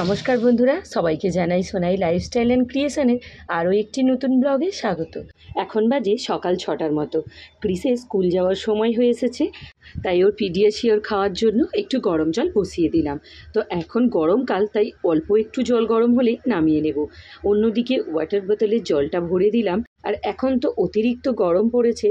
নমস্কার বন্ধুরা, সবাইকে জানাই সোনাই লাইফস্টাইল অ্যান্ড ক্রিয়েশনের আরও একটি নতুন ব্লগে স্বাগত। এখন বাজে সকাল 6টার মতো। ক্রিসের স্কুল যাওয়ার সময় হয়ে এসেছে, তাই ওর পিডিয়াশিওর খাওয়ার জন্য একটু গরম জল বসিয়ে দিলাম। তো এখন গরমকাল, তাই অল্প একটু জল গরম হলেই নামিয়ে নেব। অন্যদিকে ওয়াটার বোতলে জলটা ভরে দিলাম। আর এখন তো অতিরিক্ত গরম পড়েছে,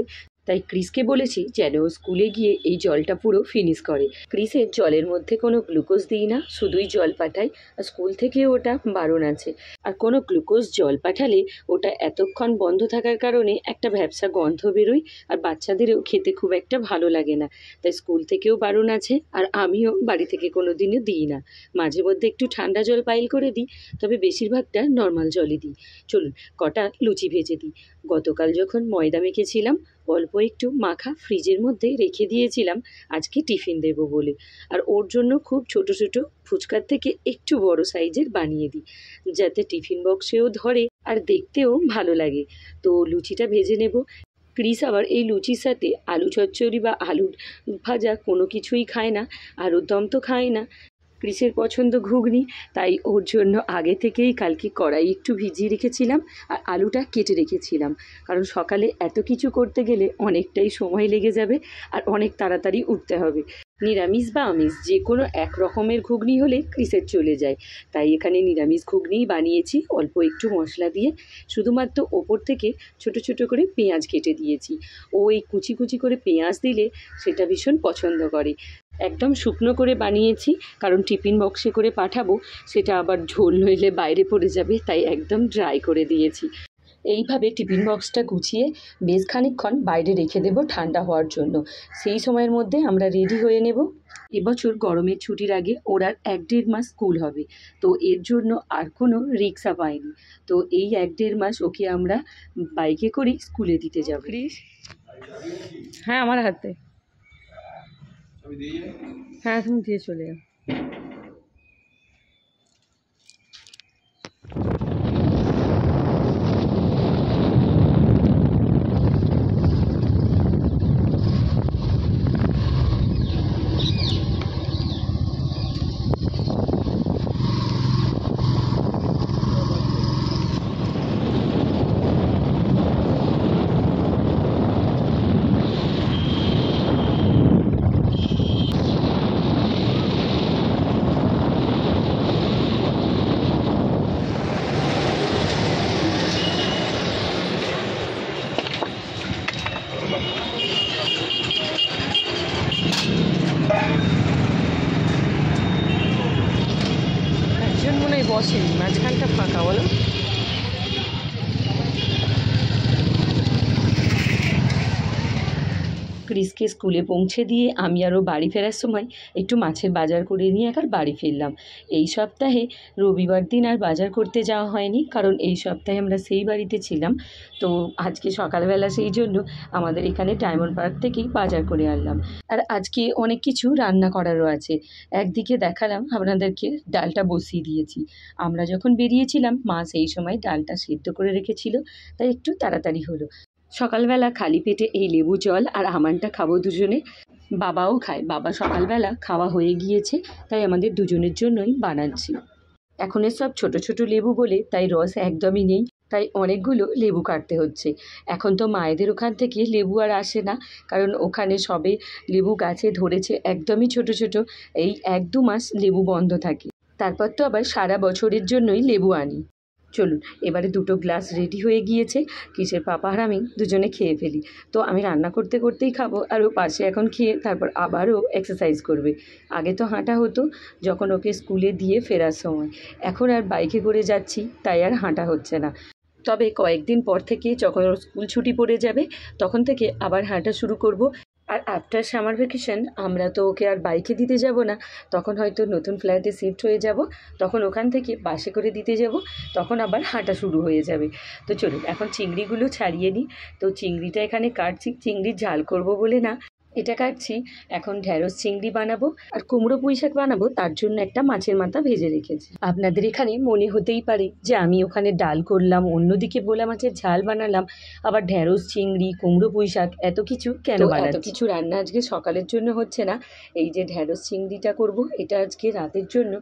তাই ক্রিসকে বলেছি যেন স্কুলে গিয়ে এই জলটা পুরো ফিনিশ করে। ক্রিসের জলের মধ্যে কোনো গ্লুকোজ দিই না, শুধুই জল পাঠাই। আর স্কুল থেকে ওটা বারণ আছে। আর কোনো গ্লুকোজ জল পাঠালে ওটা এতক্ষণ বন্ধ থাকার কারণে একটা ভ্যাপসা গন্ধ বেরোয়, আর বাচ্চাদেরও খেতে খুব একটা ভালো লাগে না। তাই স্কুল থেকেও বারণ আছে, আর আমিও বাড়ি থেকে কোনো দিনও দিই না। মাঝে মধ্যে একটু ঠান্ডা জল পাইল করে দিই, তবে বেশিরভাগটা নর্মাল জলই দিই। চলুন কটা লুচি ভেজে দিই। গতকাল যখন ময়দা মেখেছিলাম, অল্প একটু মাখা ফ্রিজের মধ্যে রেখে দিয়েছিলাম আজকে টিফিন দেব বলে। আর ওর জন্য খুব ছোট ছোট ফুচকার থেকে একটু বড় সাইজের বানিয়ে দিই, যাতে টিফিন বক্সেও ধরে আর দেখতেও ভালো লাগে। তো লুচিটা ভেজে নেব। ক্রিস আবার এই লুচির সাথে আলু চচ্চড়ি বা আলুর ভাজা কোনো কিছুই খায় না, আলুর দম তো খায় না। ক্রিসের পছন্দ ঘুগনি, তাই ওর জন্য আগে থেকেই কালকে কড়াই একটু ভিজিয়ে রেখেছিলাম আর আলুটা কেটে রেখেছিলাম। কারণ সকালে এত কিছু করতে গেলে অনেকটাই সময় লেগে যাবে আর অনেক তাড়াতাড়ি উঠতে হবে। নিরামিষ বা আমিষ যে কোনো এক রকমের ঘুগনি হলে ক্রিসের চলে যায়, তাই এখানে নিরামিষ ঘুগনিই বানিয়েছি অল্প একটু মশলা দিয়ে। শুধুমাত্র ওপর থেকে ছোট ছোট করে পেঁয়াজ কেটে দিয়েছি। ও এই কুচি কুচি করে পেঁয়াজ দিলে সেটা ভীষণ পছন্দ করে। একদম শুকনো করে বানিয়েছি, কারণ টিফিন বক্সে করে পাঠাবো, সেটা আবার ঝোল নইলে বাইরে পড়ে যাবে, তাই একদম ড্রাই করে দিয়েছি। এইভাবে টিফিন বক্সটা গুছিয়ে বেশ খানিকক্ষণ বাইরে রেখে দেবো ঠান্ডা হওয়ার জন্য। সেই সময়ের মধ্যে আমরা রেডি হয়ে নেব। এবছর গরমের ছুটির আগে ওর আর 1-1.5 মাস স্কুল হবে, তো এর জন্য আর কোনো রিক্সা পাইনি। তো এই 1-1.5 মাস ওকে আমরা বাইকে করে স্কুলে দিতে যাব। হ্যাঁ, আমার হাতে। হ্যাঁ, তুমি দিয়ে চলে যাও। একজন মনে হয় বসেনি, মাঝখানটা ফাঁকা, বলো। ক্রিসকে স্কুলে পৌঁছে দিয়ে আমি আরও বাড়ি ফেরার সময় একটু মাছের বাজার করে নিয়ে একবার বাড়ি ফিরলাম। এই সপ্তাহে রবিবার দিন আর বাজার করতে যাওয়া হয়নি, কারণ এই সপ্তাহে আমরা সেই বাড়িতে ছিলাম। তো আজকে সকালবেলা সেই জন্য আমাদের এখানে ডায়মন্ড পার্ক থেকেই বাজার করে আনলাম। আর আজকে অনেক কিছু রান্না করারও আছে। একদিকে দেখালাম আপনাদেরকে, ডালটা বসিয়ে দিয়েছি। আমরা যখন বেরিয়েছিলাম মা সেই সময় ডালটা সেদ্ধ করে রেখেছিল, তাই একটু তাড়াতাড়ি হলো। সকালবেলা খালি পেটে এই লেবু জল আর আমানটা খাবো দুজনে। বাবাও খায়, বাবা সকালবেলা খাওয়া হয়ে গিয়েছে, তাই আমাদের দুজনের জন্যই বানাচ্ছি। এখন সব ছোট ছোট লেবু বলে তাই রস একদমই নেই, তাই অনেকগুলো লেবু কাটতে হচ্ছে। এখন তো মায়েদের ওখান থেকে লেবু আর আসে না, কারণ ওখানে সবে লেবু গাছে ধরেছে একদমই ছোট ছোট। এই 1-2 মাস লেবু বন্ধ থাকে, তারপর তো আবার সারা বছরের জন্যই লেবু আনি। চলুন, এবারে 2টো গ্লাস রেডি হয়ে গিয়েছে। কিসের পাপা আর আমি দুজনে খেয়ে ফেলি। তো আমি রান্না করতে করতেই খাবো, আর ও পাশে এখন খেয়ে তারপর আবারও এক্সারসাইজ করবে। আগে তো হাঁটা হতো যখন ওকে স্কুলে দিয়ে ফেরার সময়, এখন আর বাইকে করে যাচ্ছি, তাই আর হাঁটা হচ্ছে না। তবে কয়েকদিন পর থেকে যখন ওর স্কুল ছুটি পড়ে যাবে, তখন থেকে আবার হাঁটা শুরু করব। আর আফটার সামার ভ্যাকেশন আমরা তো ওকে আর বাইকে দিতে যাব না, তখন হয়তো নতুন ফ্ল্যাটে শিফট হয়ে যাব, তখন ওখান থেকে বাসে করে দিতে যাব, তখন আবার হাঁটা শুরু হয়ে যাবে। তো চলুন এখন চিংড়িগুলো ছাড়িয়ে নিই। তো চিংড়িটা এখানে কাটছি, চিংড়ির ঝাল করব বলে না, এটা কাটছি। এখন ঢ্যাঁড়স চিংড়ি বানাবো আর কুমড়ো পুঁই শাক বানাবো, তার জন্য একটা মাছের মাথা ভেজে রেখেছি। আপনাদের এখানে মনে হতেই পারে যে আমি ওখানে ডাল করলাম, অন্যদিকে ভোলা মাছের ঝাল বানালাম, আবার ঢ্যাঁড়স চিংড়ি কুমড়ো পুঁই শাক এত কিছু কেন বানাচ্ছি। এত কিছু রান্না আজকে সকালের জন্য হচ্ছে না। এই যে ঢ্যাঁড়স চিংড়িটা করব, এটা আজকে রাতের জন্য।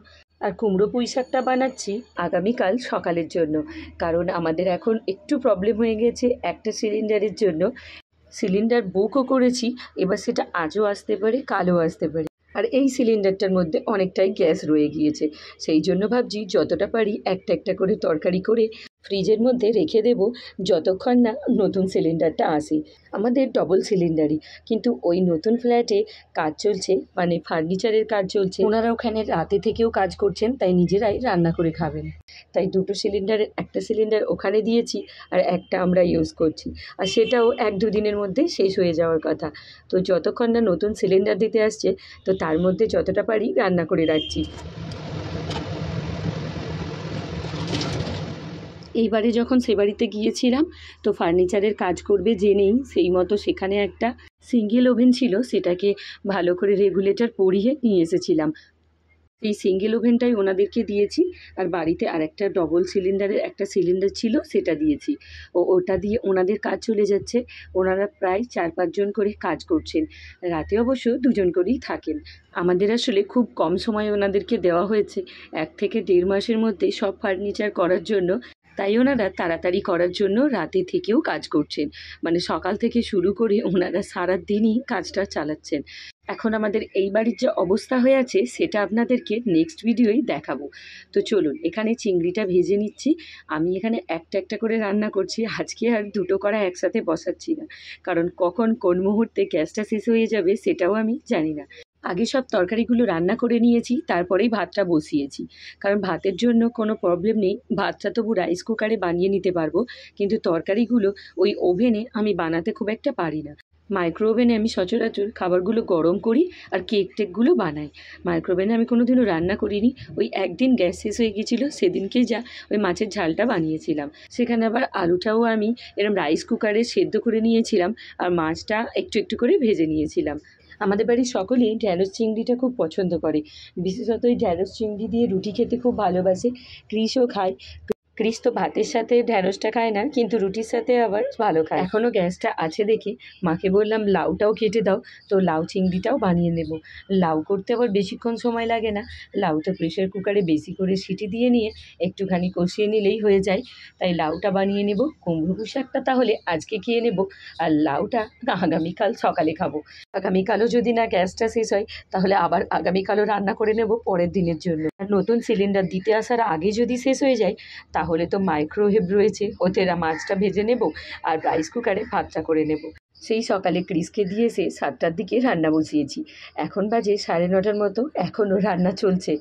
আর কুমড়ো পুঁই শাকটা বানাচ্ছি আগামীকাল সকালের জন্য, কারণ আমাদের এখন একটু প্রবলেম হয়ে গেছে একটা সিলিন্ডারের জন্য। সিলিন্ডার বুকও করেছি, এবার সেটা আজও আসতে পারে, কালও আসতে পারে। আর এই সিলিন্ডারটার মধ্যে অনেকটাই গ্যাস রয়ে গিয়েছে, সেই জন্য ভাবছি যতটা পারি একটা একটা করে তরকারি করে ফ্রিজের মধ্যে রেখে দেব যতক্ষণ না নতুন সিলিন্ডারটা আসে। আমাদের ডবল সিলিন্ডারই, কিন্তু ওই নতুন ফ্ল্যাটে কাজ চলছে, মানে ফার্নিচারের কাজ চলছে, ওনারা ওখানে রাতে থেকেও কাজ করছেন, তাই নিজেরাই রান্না করে খাবেন। তাই দুটো সিলিন্ডারের একটা সিলিন্ডার ওখানে দিয়েছি আর একটা আমরা ইউজ করছি, আর সেটাও 1-2 দিনের মধ্যে শেষ হয়ে যাওয়ার কথা। তো যতক্ষণ না নতুন সিলিন্ডার দিতে আসছে, তো তার মধ্যে যতটা পারি রান্না করে রাখছি। এইবারে যখন সে বাড়িতে গিয়েছিলাম, তো ফার্নিচারের কাজ করবে জেনেই সেই মতো সেখানে একটা সিঙ্গেল ওভেন ছিল, সেটাকে ভালো করে রেগুলেটর পরিয়ে নিয়ে এসেছিলাম। এই সিঙ্গেল ওভেনটাই ওনাদেরকে দিয়েছি, আর বাড়িতে আরেকটা ডবল সিলিন্ডারের একটা সিলিন্ডার ছিল সেটা দিয়েছি। ওটা দিয়ে ওনাদের কাজ চলে যাচ্ছে। ওনারা প্রায় 4-5 জন করে কাজ করছেন, রাতে অবশ্য 2 জন করেই থাকেন। আমাদের আসলে খুব কম সময় ওনাদেরকে দেওয়া হয়েছে, 1 থেকে 1.5 মাসের মধ্যে সব ফার্নিচার করার জন্য। তাই ওনারা তাড়াতাড়ি করার জন্য রাতে থেকেও কাজ করছেন, মানে সকাল থেকে শুরু করে ওনারা সারাদিনই কাজটা চালাচ্ছেন। এখন আমাদের এই বাড়ির যে অবস্থা হয়ে আছে সেটা আপনাদেরকে নেক্সট ভিডিওই দেখাবো। তো চলুন, এখানে চিংড়িটা ভেজে নিচ্ছি। আমি এখানে একটা একটা করে রান্না করছি, আজকে আর দুটো কড়া একসাথে বসাচ্ছি না, কারণ কখন কোন মুহূর্তে গ্যাসটা শেষ হয়ে যাবে সেটাও আমি জানি না। আগে সব তরকারিগুলো রান্না করে নিয়েছি, তারপরেই ভাতটা বসিয়েছি, কারণ ভাতের জন্য কোনো প্রবলেম নেই, ভাতটা তবু রাইস কুকারে বানিয়ে নিতে পারবো, কিন্তু তরকারিগুলো ওই ওভেনে আমি বানাতে খুব একটা পারি না। মাইক্রো ওভেনে আমি সচরাচর খাবারগুলো গরম করি আর কেক টেকগুলো বানাই। মাইক্রো ওভেনে আমি কোনো দিনও রান্না করিনি। ওই একদিন গ্যাস শেষ হয়ে গিয়েছিলো, সেদিনকেই যা ওই মাছের ঝালটা বানিয়েছিলাম। সেখানে আবার আলুটাও আমি এরম রাইস কুকারে সেদ্ধ করে নিয়েছিলাম, আর মাছটা একটু একটু করে ভেজে নিয়েছিলাম। আমাদের বাড়ির সকলেই ঢ্যাঁড়স চিংড়িটা খুব পছন্দ করে, বিশেষত এই ঢ্যাঁড়স চিংড়ি দিয়ে রুটি খেতে খুব ভালোবাসে। ক্রিসও খায়। ক্রিস তো ভাতের সাথে ঢ্যাঁড়সটা খায় না, কিন্তু রুটির সাথে আবার ভালো খায়। এখনও গ্যাসটা আছে দেখে মাকে বললাম লাউটাও কেটে দাও, তো লাউ চিংড়িটাও বানিয়ে নেব। লাউ করতে আবার বেশিক্ষণ সময় লাগে না, লাউ তো প্রেশার কুকারে বেশি করে সিটি দিয়ে নিয়ে একটুখানি কষিয়ে নিলেই হয়ে যায়। তাই লাউটা বানিয়ে নেব। কুমড়ো পুঁই শাকটা তাহলে আজকে খেয়ে নেব, আর লাউটা আগামীকাল সকালে খাবো। আগামীকালও যদি না গ্যাসটা শেষ হয়, তাহলে আবার আগামীকালও রান্না করে নেব পরের দিনের জন্য। আর নতুন সিলিন্ডার দিতে আসার আগে যদি শেষ হয়ে যায়, তাহলে তো মাইক্রোওয়েভ রয়েছে, ওতে মাছটা ভেজে নেব আর রাইস কুকারে ভাতটা করে নেব। সেই সকালে ক্রিসকে দিয়ে এসে 7টার দিকে রান্না বসিয়েছি। এখন বাজে 9:30 মতো, এখনও রান্না চলছে।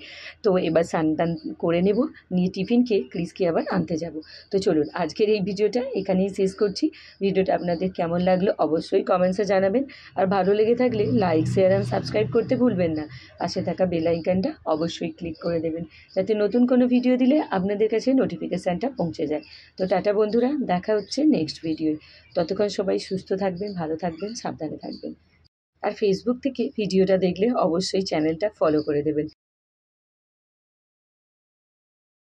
তো এবার স্নান টান করে নেব, নিয়ে টিফিন খেয়ে ক্রিসকে আবার আনতে যাব। তো চলুন, আজকের এই ভিডিওটা এখানেই শেষ করছি। ভিডিওটা আপনাদের কেমন লাগলো অবশ্যই কমেন্টসে জানাবেন, আর ভালো লেগে থাকলে লাইক, শেয়ার অ্যান্ড সাবস্ক্রাইব করতে ভুলবেন না। পাশে থাকা বেল আইকনটা অবশ্যই ক্লিক করে দেবেন, যাতে নতুন কোনো ভিডিও দিলে আপনাদের কাছে নোটিফিকেশানটা পৌঁছে যায়। তো টাটা বন্ধুরা, দেখা হচ্ছে নেক্সট ভিডিওয়। ততক্ষণ সবাই সুস্থ থাকবেন, ভালো থাকবেন, সাবধানে থাকবেন। আর ফেসবুক থেকে ভিডিওটা দেখলে অবশ্যই চ্যানেলটা ফলো করে দেবেন।